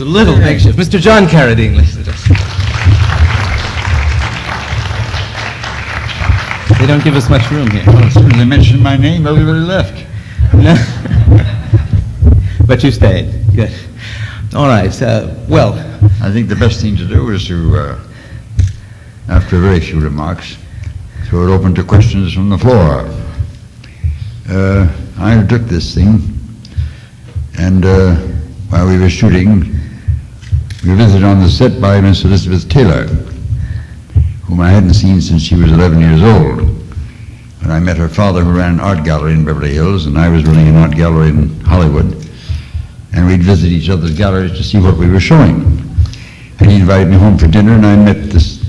a little makeshift. Mr. John Carradine, ladies and gentlemen. They don't give us much room here. Well, as soon as they mentioned my name, everybody left. No. But you stayed. Good. All right. Well, I think the best thing to do is to, after very few remarks, throw it open to questions from the floor. I took this thing, and while we were shooting, we were visited on the set by Miss Elizabeth Taylor, whom I hadn't seen since she was 11 years old. When I met her father, who ran an art gallery in Beverly Hills, and I was running an art gallery in Hollywood, and we'd visit each other's galleries to see what we were showing. And he invited me home for dinner, and I met this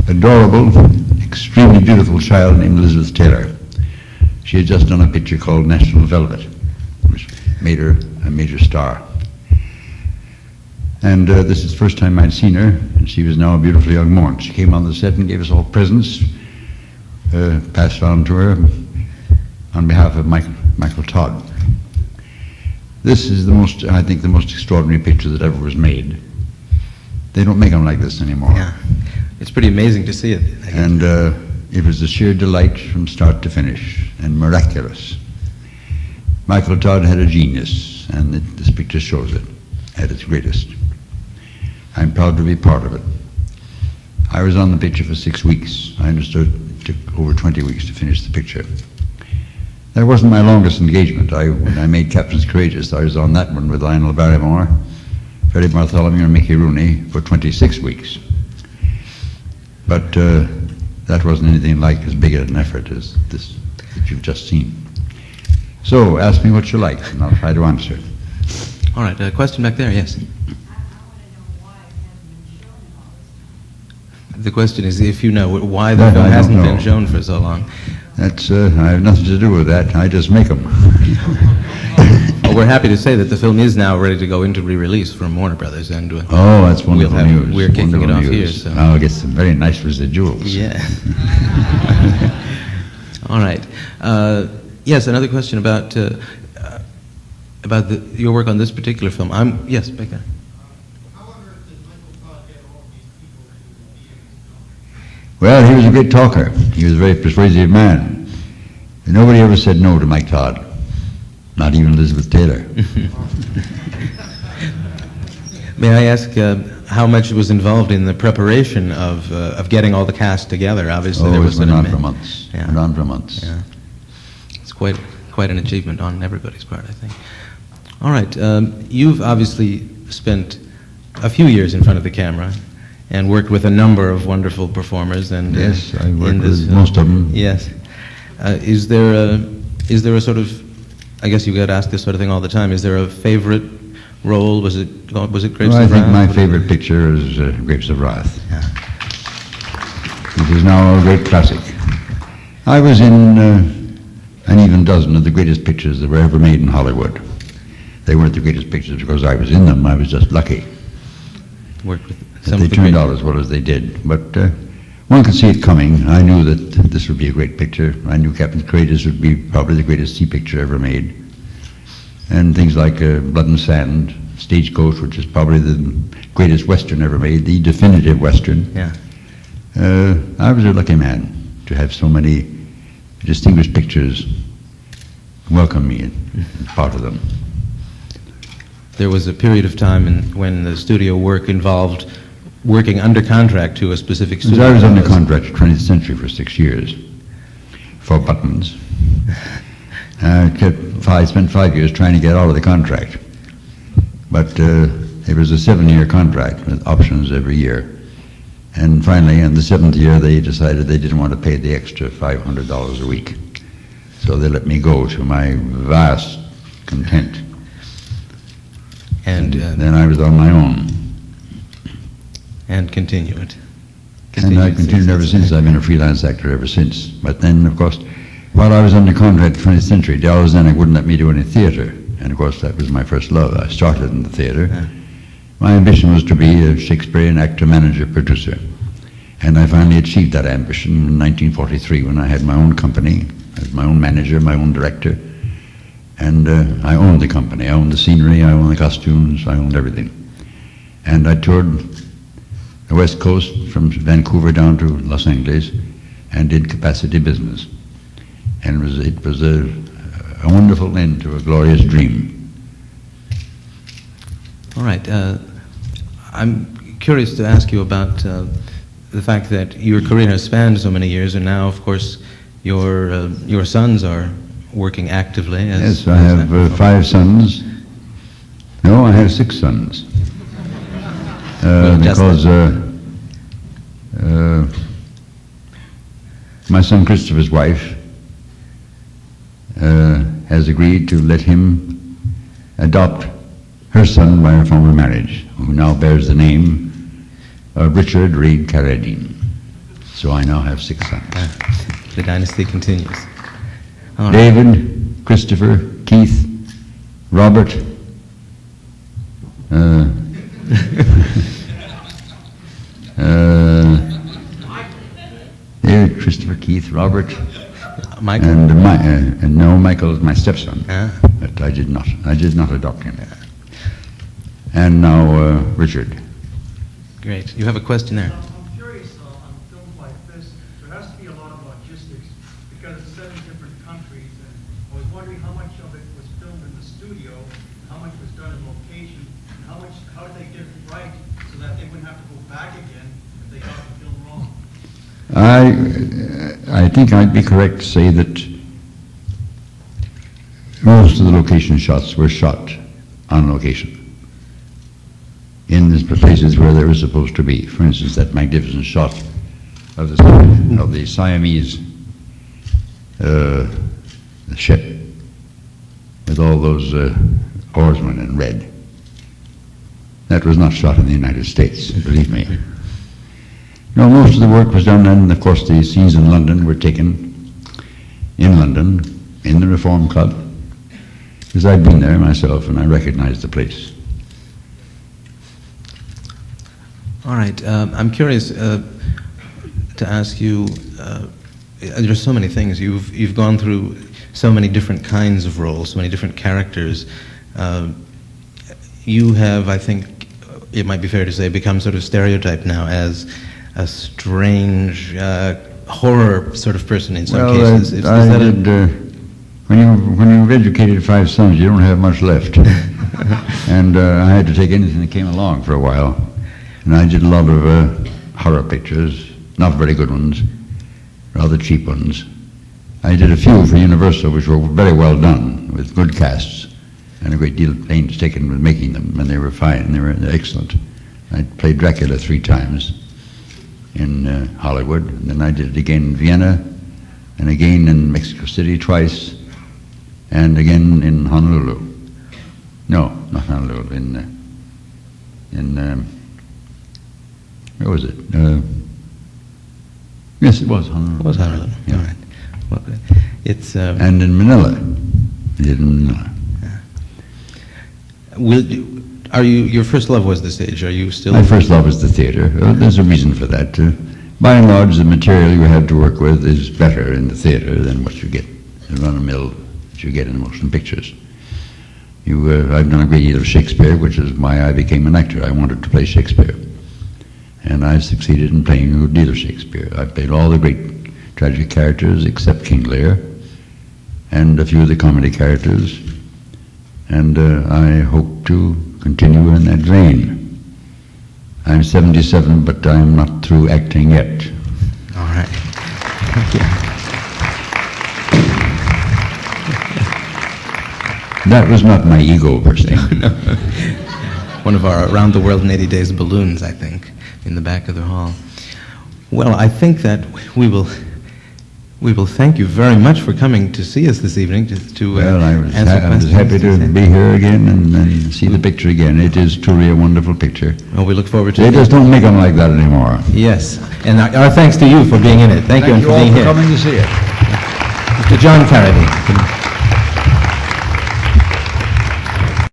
adorable, extremely beautiful child named Elizabeth Taylor. She had just done a picture called National Velvet, which made her a major star. And this is the first time I'd seen her, and she was now a beautiful young woman. She came on the set and gave us all presents, passed on to her on behalf of Michael Todd. This is I think, the most extraordinary picture that ever was made. They don't make them like this anymore. Yeah, it's pretty amazing to see it. And it was a sheer delight from start to finish, and miraculous. Michael Todd had a genius, and this picture shows it at its greatest. I'm proud to be part of it. I was on the picture for 6 weeks. I understood it took over 20 weeks to finish the picture. That wasn't my longest engagement. When I made Captains Courageous, I was on that one with Lionel Barrymore, Freddie Bartholomew, and Mickey Rooney for 26 weeks. But that wasn't anything like as big an effort as this that you've just seen. So, ask me what you like, and I'll try to answer. All right, a question back there, yes. The question is if you know why the film hasn't been shown for so long. That's, I have nothing to do with that. I just make them. Well, we're happy to say that the film is now ready to go into re-release from Warner Brothers, and oh, that's wonderful news. We're kicking wonderful it off news. here. So. I'll get some very nice residuals. Yeah. All right. Yes, another question about your work on this particular film. Yes, Becca. Well, he was a great talker. He was a very persuasive man. And nobody ever said no to Mike Todd, not even Elizabeth Taylor. May I ask how much was involved in the preparation of getting all the cast together? Obviously, there was went on for months. Yeah. Went on for months. Yeah. It's quite an achievement on everybody's part, I think. All right. You've obviously spent a few years in front of the camera and worked with a number of wonderful performers. And yes, I worked with most of them. Yes. Is there a sort of, I guess you get asked this sort of thing all the time, is there a favorite role? Was it Grapes of Wrath? I think my favorite picture is Grapes of Wrath. Yeah. It is now a great classic. I was in an even dozen of the greatest pictures that were ever made in Hollywood. They weren't the greatest pictures because I was in them. I was just lucky. Worked with that they turned out as well as they did. But one could see it coming. I knew that this would be a great picture. I knew Captain Courageous would be probably the greatest sea picture ever made. And things like Blood and Sand, Stagecoach, which is probably the greatest Western ever made, the definitive Western. Yeah. I was a lucky man to have so many distinguished pictures welcome me and part of them. There was a period of time when the studio work involved working under contract to a specific studio. I was under contract to 20th Century for 6 years for Buttons. I spent 5 years trying to get out of the contract. But it was a 7-year contract with options every year. And finally, in the 7th year, they decided they didn't want to pay the extra $500 a week. So they let me go, to my vast content. And then I was on my own. And continued. And I've continued ever since. I've been a freelance actor ever since. But then, of course, while I was under contract at 20th Century, Dallas Zanuck wouldn't let me do any theater. And of course, that was my first love. I started in the theater. Yeah. My ambition was to be a Shakespearean actor, manager, producer. And I finally achieved that ambition in 1943 when I had my own company. I was my own manager, my own director. And I owned the company. I owned the scenery, I owned the costumes, I owned everything. And I toured the West Coast from Vancouver down to Los Angeles and did capacity business. And it was a wonderful end to a glorious dream. All right. I'm curious to ask you about the fact that your career has spanned so many years, and now, of course, your sons are working actively. Yes, I have 5 sons. No, I have 6 sons. Because my son Christopher's wife has agreed to let him adopt her son by her former marriage, who now bears the name of Richard Reed Carradine. So I now have 6 sons. The dynasty continues. All right. David, Christopher, Keith, Robert, David, Christopher, Keith, Robert, Michael? And no, Michael is my stepson. But I did not adopt him. And now Richard. Great. You have a question there. I'm curious on films like this. There has to be a lot of logistics because it's set in different countries. And I was wondering how much of it was filmed in the studio, how much was done in location, and how did they get it right so that they wouldn't have to go back again if they got the film wrong? I think I'd be correct to say that most of the location shots were shot on location in the places where they were supposed to be. For instance, that magnificent shot of the Siamese ship with all those oarsmen in red. That was not shot in the United States, believe me. No, most of the work was done, and of course the scenes in London were taken in London, in the Reform Club, because I'd been there myself and I recognized the place. All right. I'm curious to ask you, there's so many things. You've gone through so many different kinds of roles, so many different characters. You have, I think, it might be fair to say, become sort of stereotyped now as a strange horror sort of person in some cases. When you've educated 5 sons, you don't have much left. And I had to take anything that came along for a while. And I did a lot of horror pictures, not very good ones, rather cheap ones. I did a few for Universal, which were very well done, with good casts, and a great deal of pains taken with making them, and they were fine, they were excellent. I played Dracula 3 times in Hollywood, and then I did it again in Vienna, and again in Mexico City twice, and again in Honolulu. No, not Honolulu, where was it? Yes, it was Honolulu. It was Honolulu. Yeah. All right. Well, it's and in Manila. I did in Manila. Your first love was the stage? Are you still? My first love was the theater. There's a reason for that. By and large, the material you have to work with is better in the theater than what you get, the run-of-the-mill that you get in motion pictures. I've done a great deal of Shakespeare, which is why I became an actor. I wanted to play Shakespeare. And I succeeded in playing a good deal of Shakespeare. I played all the great tragic characters except King Lear, and a few of the comedy characters. And I hope to continue in that vein. I'm 77, but I'm not through acting yet. All right. Thank you. That was not my ego bursting. No. One of our Around the World in 80 Days balloons, I think, in the back of the hall. Well, I think that we will thank you very much for coming to see us this evening. Well, I was happy to be here again and see the picture again. It is truly a wonderful picture. Well, we look forward to it. They just don't make them like that anymore. Yes, and our thanks to you for being in it. Thank you, and for being here. Thank you all for coming to see it. Mr. John Carradine.